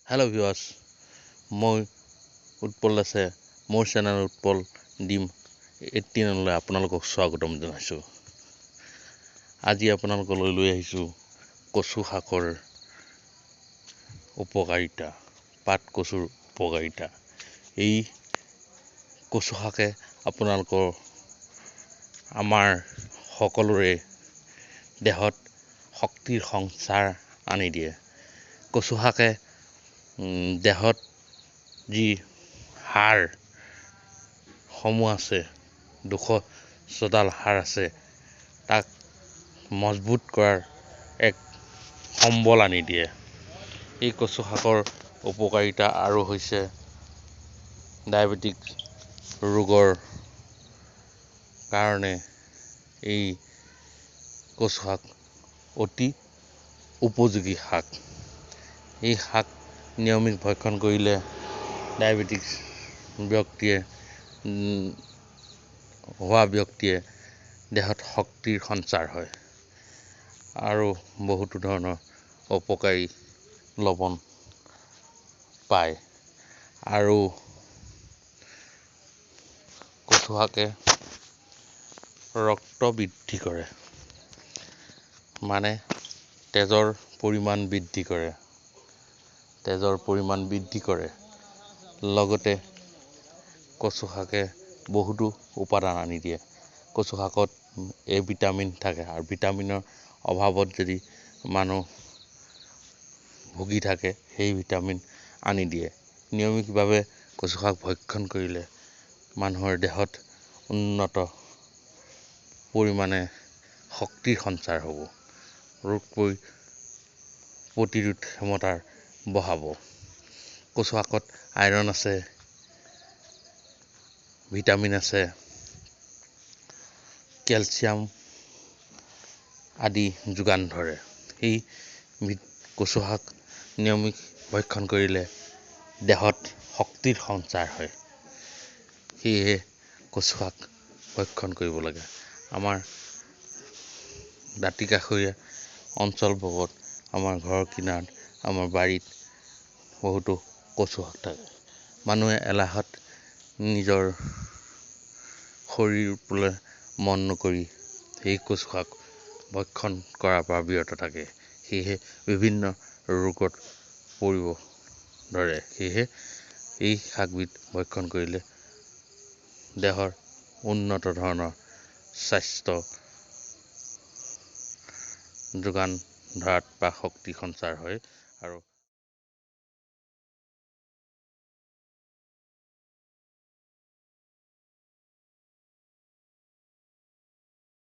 Hello' viewers, মই উৎপল দাসে মোৰ চেনেল উৎপল ডিম 18লৈ আপোনালোকক স্বাগতম জনাইছোঁ। আজি আপোনালোকলৈ লৈ আহিছোঁ কচু শাকৰ উপকাৰিতা, পাত কচুৰ উপকাৰিতা। এই কচু শাকে আপোনালোকৰ আমাৰ সকলোৰে দেহত শক্তিৰ সঞ্চাৰ আনি দিয়ে। কচু শাকে দেহত যি হাড় সমূহ আছে, 206ডাল হাড় আছে, তাক মজবুত কৰাৰ এক সম্বল আনি দিয়ে। এই কচু শাকৰ উপকাৰিতা আৰু হৈছে ডায়েবেটিক ৰোগৰ কাৰণে এই কচু শাক অতি উপযোগী শাক। এই শাক নিয়মিত ভক্ষণ কৰিলে ডায়েবেটিক ব্যক্তিয়ে দেহত শক্তিৰ সঞ্চাৰ হয় আৰু বহুতো ধৰণৰ উপকাৰী লৱণ পায়। আৰু কচু শাকে ৰক্ত বৃদ্ধি কৰে, মানে তেজৰ পৰিমাণ বৃদ্ধি কৰে। লগতে কচু শাকে বহুতো উপাদান আনি দিয়ে। কচু শাকত ভিটামিন থাকে আৰু ভিটামিনৰ অভাৱত যদি মানুহ ভুগি থাকে, সেই ভিটামিন আনি দিয়ে। নিয়মিতভাৱে কচু শাক ভক্ষণ কৰিলে মানুহৰ দেহত উন্নত পৰিমাণে শক্তিৰ সঞ্চাৰ হ'ব, ৰোগ প্ৰতিৰোধ ক্ষমতা বঢ়াব। কচু শাকত আইৰণ আছে, ভিটামিন আছে, কেলছিয়াম আদি যোগান ধৰে। এই কচু শাক নিয়মিত ভক্ষণ কৰিলে দেহত শক্তিৰ সঞ্চাৰ হয়। সেয়েহে কচু শাক ভক্ষণ কৰিব লাগে। আমাৰ দাঁতিকাষৰীয়া অঞ্চলবোৰত, আমাৰ ঘৰৰ কিনাৰত, আমাৰ বাৰীত বহুতো কচু শাক থাকে। মানুহে এলাহত নিজৰ শৰীৰটোলৈ মন নকৰি সেই কচু শাক ভক্ষণ কৰাৰ পৰা বিৰত থাকে। সেয়েহে বিভিন্ন ৰোগত পৰিব ধৰে। সেয়েহে এই শাকবিধ ভক্ষণ কৰিলে দেহৰ উন্নত ধৰণৰ স্বাস্থ্য যোগান ধৰাত বা শক্তি সঞ্চাৰ হয় আৰু